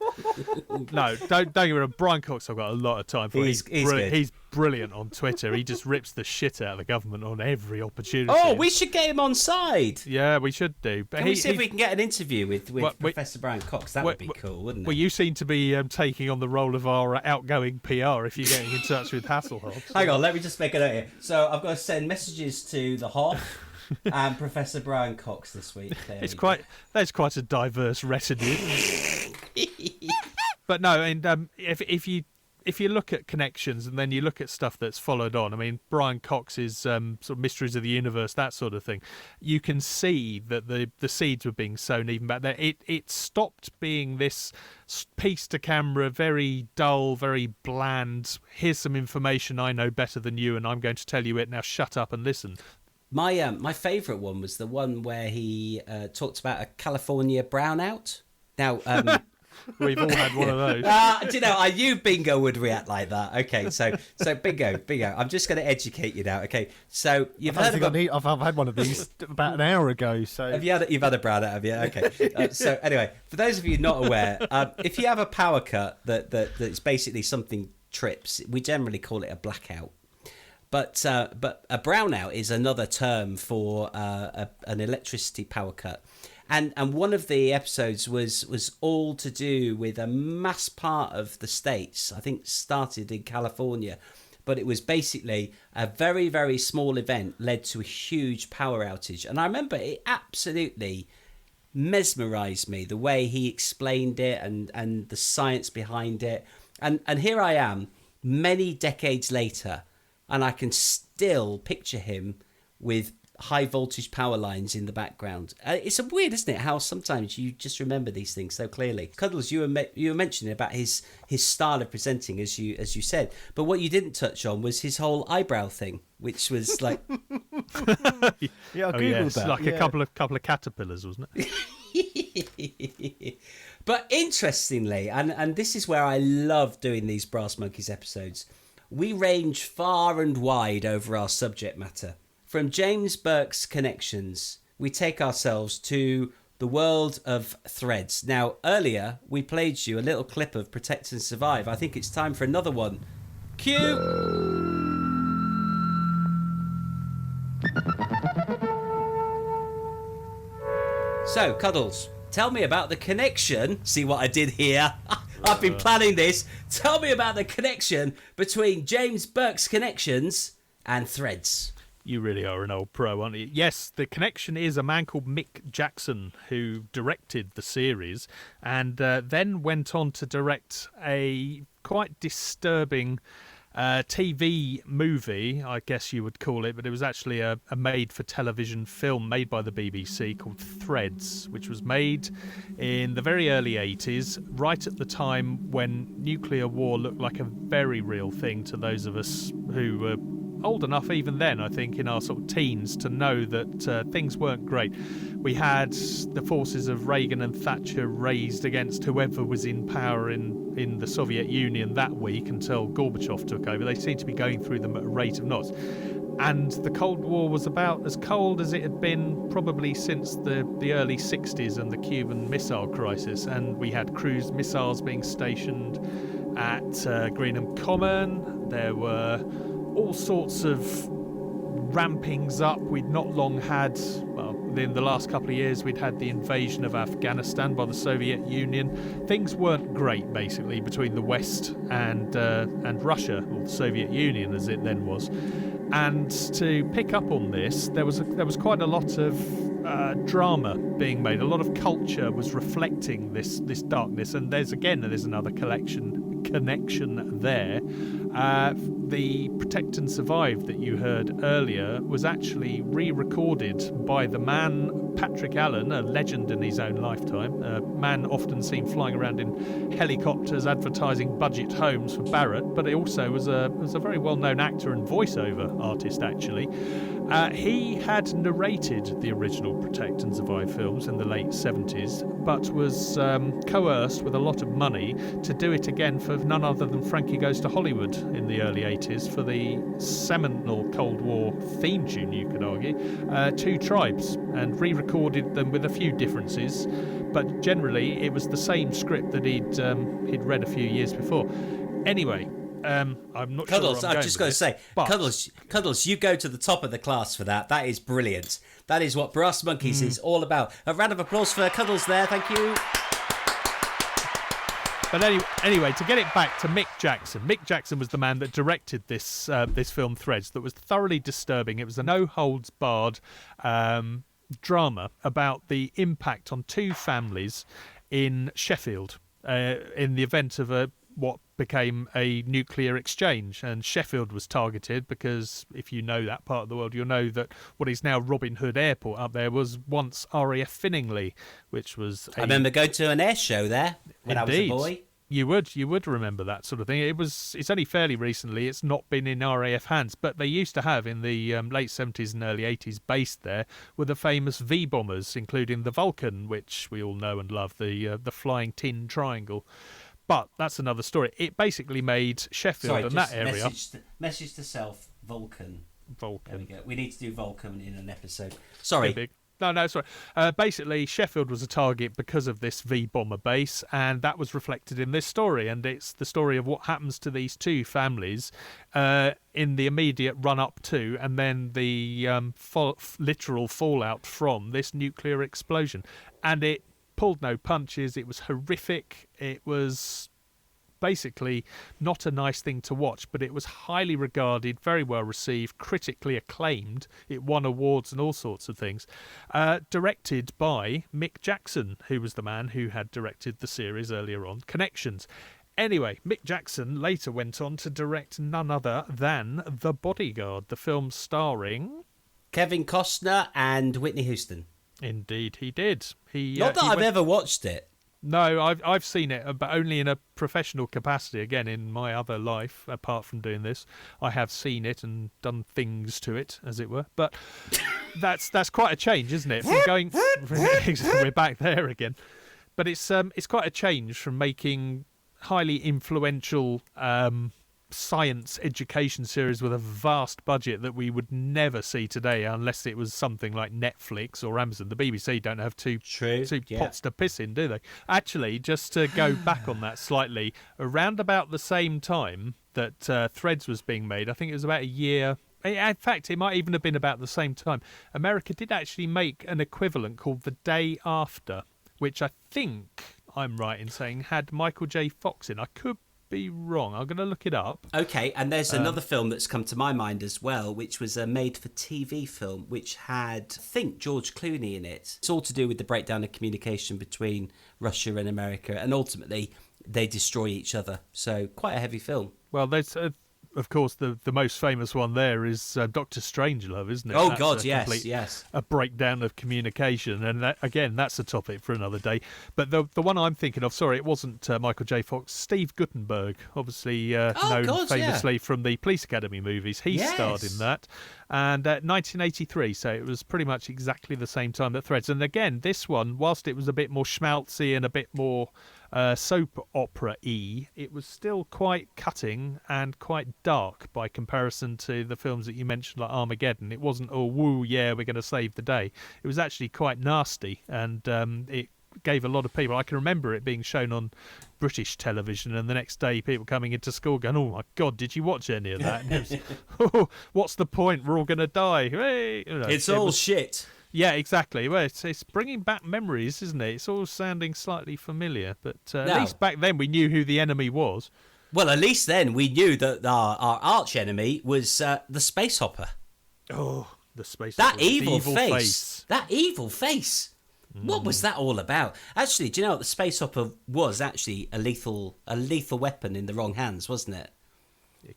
No, don't get me wrong. Brian Cox, I've got a lot of time for. He's brilliant on Twitter. He just rips the shit out of the government on every opportunity. Oh, we should get him on side. Yeah, we should do. But Can we see if we can get an interview with Professor Brian Cox? That would be cool, wouldn't it? Well, you seem to be taking on the role of our outgoing PR if you're getting in touch with Hasselhoff. Hang on, let me just make a note here. So I've got to send messages to the HOFF and Professor Brian Cox this week. There's quite a diverse retinue. But no, and if you look at Connections and then you look at stuff that's followed on, I mean, Brian Cox's sort of Mysteries of the Universe, that sort of thing, you can see that the seeds were being sown even back there. It stopped being this piece to camera, very dull, very bland, here's some information I know better than you and I'm going to tell you it, now shut up and listen. My favourite one was the one where he talked about a California brownout. Now, we've all had one of those. Do you know, I knew Bingo would react like that. Okay, so Bingo, I'm just going to educate you now. Okay, so you've heard about... I've had one of these about an hour ago. So you've had a brownout, have you? Okay. So anyway, for those of you not aware, if you have a power cut that's basically something trips, we generally call it a blackout. But a brownout is another term for an electricity power cut. And one of the episodes was all to do with a mass part of the States. I think started in California. But it was basically a very, very small event led to a huge power outage. And I remember it absolutely mesmerised me, the way he explained it and the science behind it. And here I am, many decades later, and I can still picture him with high voltage power lines in the background. It's weird, isn't it, how sometimes you just remember these things so clearly. Cuddles, you were mentioning about his style of presenting, as you said, but what you didn't touch on was his whole eyebrow thing, which was like yeah, I googled that. Like a couple of caterpillars, wasn't it? But interestingly, and this is where I love doing these Brassmonkeez episodes, we range far and wide over our subject matter. From James Burke's connections, we take ourselves to the world of threads. Now, earlier, we played you a little clip of Protect and Survive. I think it's time for another one. Cue! So, Cuddles, tell me about the connection. See what I did here? I've been planning this. Tell me about the connection between James Burke's connections and threads. You really are an old pro, aren't you? Yes, the connection is a man called Mick Jackson who directed the series and then went on to direct a quite disturbing TV movie, I guess you would call it, but it was actually a made-for-television film made by the BBC called Threads, which was made in the very early 80s, right at the time when nuclear war looked like a very real thing to those of us who were old enough even then, I think, in our sort of teens to know that things weren't great. We had the forces of Reagan and Thatcher raised against whoever was in power in the Soviet Union that week until Gorbachev took over. They seemed to be going through them at a rate of knots. And the Cold War was about as cold as it had been probably since the early 60s and the Cuban Missile Crisis. And we had cruise missiles being stationed at Greenham Common. There were all sorts of rampings up. We'd not long had, well, in the last couple of years, we'd had the invasion of Afghanistan by the Soviet Union. Things weren't great, basically, between the West and Russia, or the Soviet Union as it then was. And to pick up on this, there was quite a lot of drama being made. A lot of culture was reflecting this darkness, and there's another connection there. The Protect and Survive that you heard earlier was actually re-recorded by the man Patrick Allen, a legend in his own lifetime, a man often seen flying around in helicopters advertising budget homes for Barratt, but he also was a very well-known actor and voiceover artist, actually. He had narrated the original Protect and Survive films in the late 70s, but was coerced with a lot of money to do it again for none other than Frankie Goes to Hollywood in the early 80s for the seminal Cold War theme tune, you could argue, Two Tribes, and re-recorded them with a few differences, but generally it was the same script that he'd read a few years before. Anyway, I'm not Cuddles, sure. I've just got to say, Cuddles, you go to the top of the class for that. That is brilliant. That is what Brassmonkeez is all about. A round of applause for Cuddles there. Thank you. But anyway, to get it back to Mick Jackson. Mick Jackson was the man that directed this film Threads that was thoroughly disturbing. It was a no-holds-barred drama about the impact on two families in Sheffield in the event of what became a nuclear exchange. And Sheffield was targeted because if you know that part of the world, you'll know that what is now Robin Hood Airport up there was once RAF Finningley, which was I remember going to an air show there when Indeed. I was a boy. You would remember that sort of thing. It's only fairly recently. It's not been in RAF hands, but they used to have in the late 70s and early 80s based there were the famous V bombers, including the Vulcan, which we all know and love, the flying tin triangle. But that's another story. It basically made Sheffield and that area. Message to self, Vulcan. Vulcan. There we go. We need to do Vulcan in an episode. Sorry. Big. No, sorry. Basically, Sheffield was a target because of this V-bomber base, and that was reflected in this story. And it's the story of what happens to these two families in the immediate run-up to, and then the literal fallout from this nuclear explosion. And it pulled no punches. It was horrific. It was basically not a nice thing to watch, but it was highly regarded, very well received, critically acclaimed. It won awards and all sorts of things. Directed by Mick Jackson, who was the man who had directed the series earlier on, Connections. Anyway, Mick Jackson later went on to direct none other than The Bodyguard, the film starring Kevin Costner and Whitney Houston. Indeed he did. Not that I've ever watched it. No, I've seen it, but only in a professional capacity. Again, in my other life, apart from doing this, I have seen it and done things to it, as it were. But that's quite a change, isn't it? From going, we're back there again. But it's quite a change from making highly influential science education series with a vast budget that we would never see today unless it was something like Netflix or Amazon. The BBC don't have two pots to piss in, do they? Actually, just to go back on that slightly, around about the same time that Threads was being made, I think it was about a year. In fact, it might even have been about the same time. America did actually make an equivalent called The Day After, which I think I'm right in saying had Michael J. Fox in. I could be wrong. I'm going to look it up. Okay, and there's another film that's come to my mind as well, which was a made-for-TV film, which had, I think, George Clooney in it. It's all to do with the breakdown of communication between Russia and America, and ultimately they destroy each other. So quite a heavy film. Well, there's, of course, the most famous one there is Dr. Strangelove, isn't it? Oh, That's God, yes. A breakdown of communication, and that, again, that's a topic for another day. But the one I'm thinking of, sorry, it wasn't Michael J. Fox, Steve Guttenberg, obviously known famously from the Police Academy movies. He starred in that. And 1983, so it was pretty much exactly the same time that Threads. And again, this one, whilst it was a bit more schmaltzy and a bit more soap opera-y, it was still quite cutting and quite dark by comparison to the films that you mentioned, like Armageddon. It wasn't, oh, woo, yeah, we're going to save the day. It was actually quite nasty, and it gave a lot of people, I can remember it being shown on British television, and the next day people coming into school going, oh my God, did you watch any of that? And it was, oh, what's the point? We're all going to die. Hey! You know, it's all shit. Yeah, exactly. Well, it's bringing back memories, isn't it? It's all sounding slightly familiar, but at least back then we knew who the enemy was. Well, at least then we knew that our arch enemy was the space hopper. Oh, the space hopper. That evil face. That evil face. What was that all about? Actually, do you know what the space hopper was? Actually, a lethal weapon in the wrong hands, wasn't it?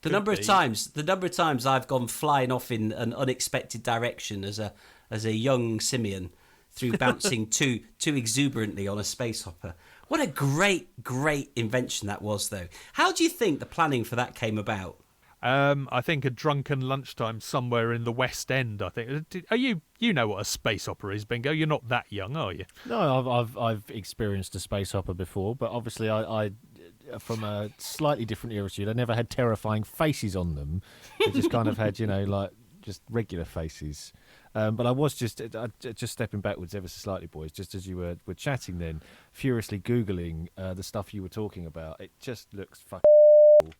The number of times I've gone flying off in an unexpected direction as a young simian through bouncing too exuberantly on a space hopper. What a great invention that was, though. How do you think the planning for that came about? I think a drunken lunchtime somewhere in the West End. I think. Are you know what a space opera is, Bingo? You're not that young, are you? No, I've experienced a space opera before, but obviously I from a slightly different era to you. They never had terrifying faces on them. They just kind of had, like just regular faces. But I was just stepping backwards ever so slightly, boys, just as you were chatting then, furiously Googling the stuff you were talking about. It just looks fucking cool.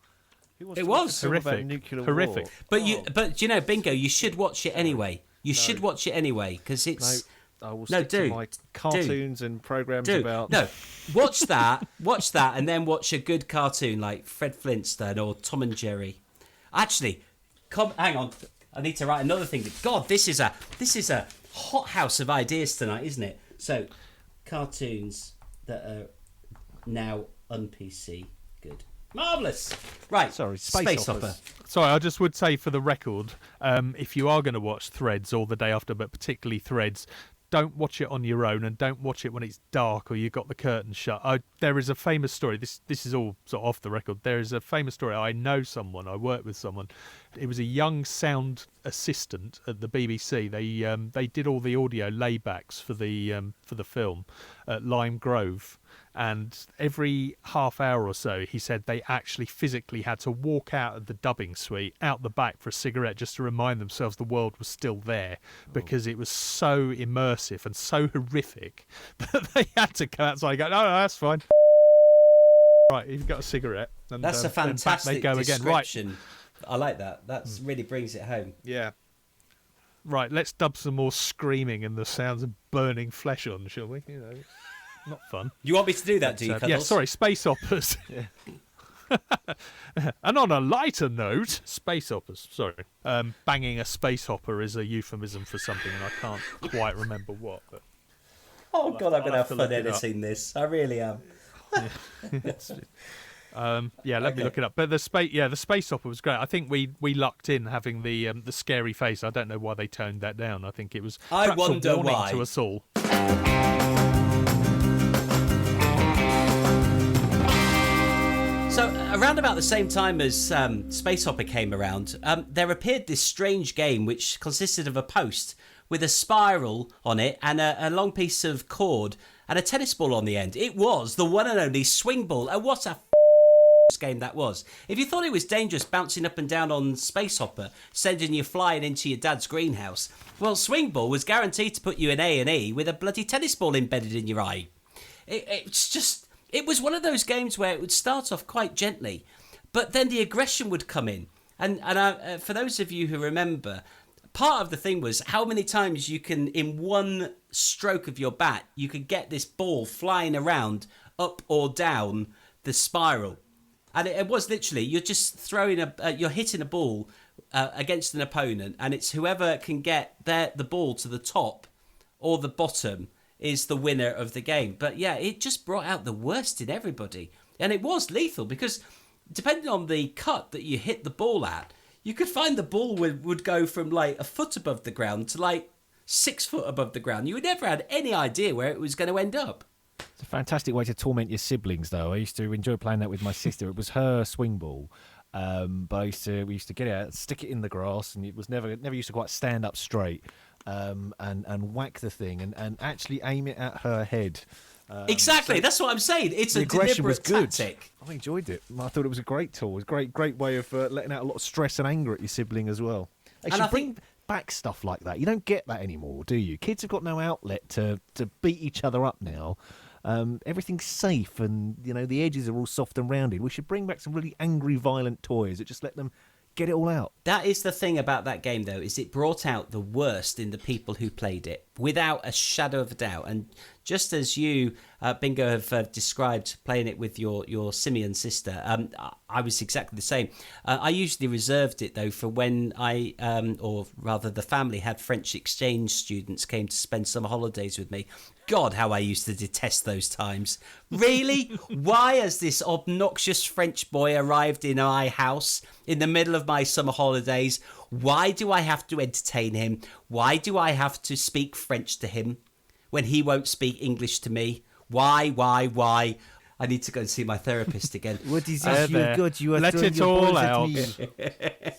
It was horrific. War? But you know, Bingo, you should watch it anyway. You should watch it anyway, because it's... No, I will stick to my cartoons and programs about... No, watch that, and then watch a good cartoon like Fred Flintstone or Tom and Jerry. Actually, hang on. I need to write another thing. God, this is a hothouse of ideas tonight, isn't it? So, cartoons that are now un-PC. Good. Marvellous. Right. Sorry, Space Opera. Sorry, I just would say for the record, if you are going to watch Threads or The Day After, but particularly Threads, don't watch it on your own, and don't watch it when it's dark or you've got the curtains shut. There is a famous story. This is all sort of off the record. There is a famous story. I know someone. I work with someone. It was a young sound assistant at the BBC. They did all the audio laybacks for the film at Lime Grove. And every half hour or so, he said they actually physically had to walk out of the dubbing suite, out the back for a cigarette, just to remind themselves the world was still there, because it was so immersive and so horrific that they had to go outside and go, no, that's fine. Right, you've got a cigarette. And, that's a fantastic they go description. Again. Right. I like that. That really brings it home. Yeah. Right, let's dub some more screaming and the sounds of burning flesh on, shall we? Not fun. You want me to do that, do you, Cuddles? Yeah, sorry, space operas. And on a lighter note, space operas, sorry. Banging a space opera is a euphemism for something, and I can't quite remember what. But oh, God, I'm going to have fun editing this. I really am. Let me look it up. But the space opera was great. I think we lucked in having the scary face. I don't know why they toned that down. I think it was I wonder a warning why to us all. Around about the same time as Space Hopper came around, there appeared this strange game which consisted of a post with a spiral on it and a long piece of cord and a tennis ball on the end. It was the one and only Swing Ball. And what a game that was. If you thought it was dangerous bouncing up and down on Space Hopper, sending you flying into your dad's greenhouse, well, Swing Ball was guaranteed to put you in A&E with a bloody tennis ball embedded in your eye. It was one of those games where it would start off quite gently, but then the aggression would come in. And for those of you who remember, part of the thing was how many times you can, in one stroke of your bat, you could get this ball flying around up or down the spiral. And it was literally, you're just you're hitting a ball against an opponent, and it's whoever can get the ball to the top or the bottom is the winner of the game. But yeah, it just brought out the worst in everybody. And it was lethal because depending on the cut that you hit the ball at, you could find the ball would go from like a foot above the ground to like 6 foot above the ground. You never had any idea where it was going to end up. It's a fantastic way to torment your siblings, though. I used to enjoy playing that with my sister. It was her swing ball, but we used to get it out, stick it in the grass, and it was never used to quite stand up straight, and whack the thing and actually aim it at her head. Exactly, that's what I'm saying. It's a deliberate tactic. I enjoyed it. I thought it was a great tool. It was a great way of letting out a lot of stress and anger at your sibling as well. They should bring back stuff like that. You don't get that anymore, do you? Kids have got no outlet to beat each other up now. Everything's safe, and the edges are all soft and rounded. We should bring back some really angry, violent toys that just let them get it all out. That is the thing about that game, though, is it brought out the worst in the people who played it, without a shadow of a doubt. And just as you, Bingo, have described playing it with your simian sister, I was exactly the same. I usually reserved it, though, for when or rather the family had French exchange students came to spend summer holidays with me. God, how I used to detest those times. Really? Why has this obnoxious French boy arrived in my house in the middle of my summer holidays? Why do I have to entertain him? Why do I have to speak French to him when he won't speak English to me? Why? I need to go and see my therapist again. What is this you've got? You are Let throwing it your all balls out. at me.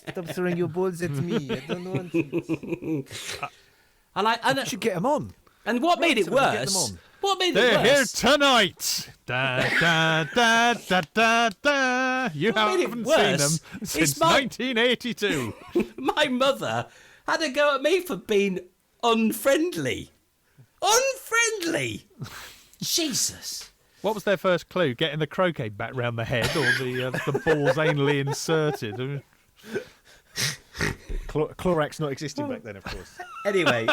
Stop throwing your balls at me. I don't want it. And You should get them on. And what made it worse? What made it worse? They're here tonight. Da da da da da da. You haven't seen them since 1982. My mother had a go at me for being unfriendly. Unfriendly. Jesus. What was their first clue? Getting the croquet bat round the head, or the balls anally inserted? Clorox not existing back then, of course. Anyway,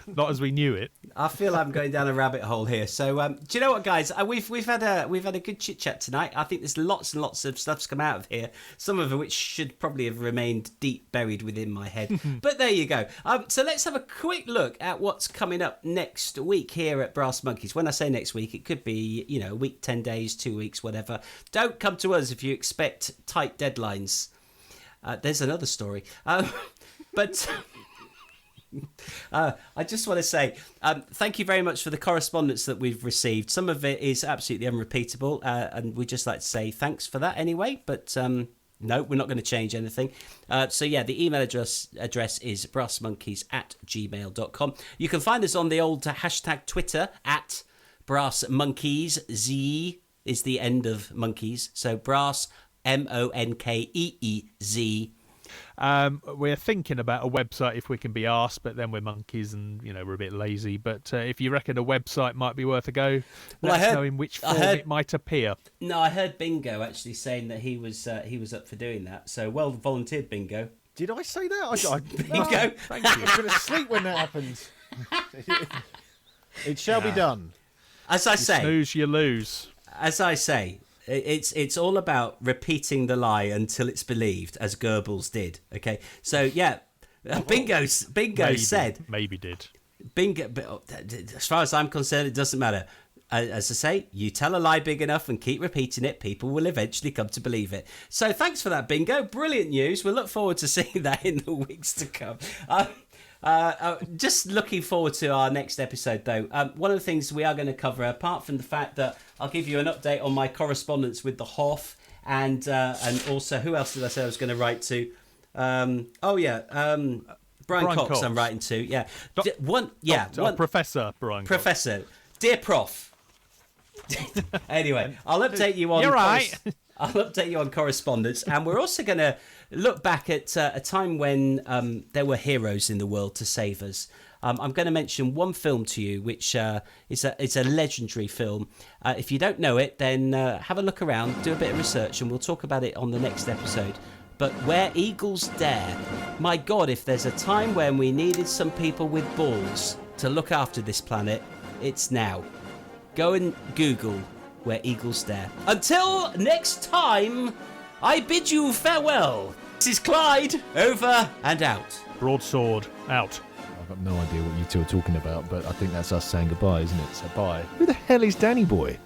not as we knew it. I feel I'm going down a rabbit hole here. So, do you know what, guys? We've had a good chit chat tonight. I think there's lots and lots of stuff's come out of here. Some of which should probably have remained deep buried within my head. But there you go. So let's have a quick look at what's coming up next week here at Brassmonkeez. When I say next week, it could be a week, 10 days, 2 weeks, whatever. Don't come to us if you expect tight deadlines. There's another story. But I just want to say thank you very much for the correspondence that we've received. Some of it is absolutely unrepeatable, and we'd just like to say thanks for that anyway. But no, we're not going to change anything. So yeah, the email address is brassmonkeez@gmail.com. You can find us on the old hashtag Twitter at Brassmonkeez. Z is the end of monkeys. So Brass, MONKEEZ. We're thinking about a website if we can be asked, but then we're monkeys and we're a bit lazy. But if you reckon a website might be worth a go, let us know in which form it might appear. No, I heard Bingo actually saying that he was up for doing that. So well volunteered, Bingo. Did I say that? Bingo. Thank you. I'm going to sleep when that happens. It shall be done. As I say, snooze, you lose. As I say. It's all about repeating the lie until it's believed, as Goebbels did. Okay, so yeah, Bingo said maybe did. Bingo, as far as I'm concerned, it doesn't matter. As I say, you tell a lie big enough and keep repeating it, people will eventually come to believe it. So thanks for that, Bingo. Brilliant news. We'll look forward to seeing that in the weeks to come. Just looking forward to our next episode, though. One of the things we are going to cover, apart from the fact that I'll give you an update on my correspondence with the HOFF And also, who else did I say I was going to write to? Brian Cox. I'm writing to. Yeah, Professor Brian. Professor, Cox. Dear Prof. Anyway, I'll update you on. You're right. I'll update you on correspondence, and we're also going to look back at a time when there were heroes in the world to save us. I'm going to mention one film to you, which is a legendary film. If you don't know it, then have a look around, do a bit of research, and we'll talk about it on the next episode. But Where Eagles Dare. My God, if there's a time when we needed some people with balls to look after this planet, it's now. Go and Google Where Eagles Dare. Until next time, I bid you farewell. This is Clyde, over and out. Broadsword, out. I've got no idea what you two are talking about, but I think that's us saying goodbye, isn't it? So bye. Who the hell is Danny Boy?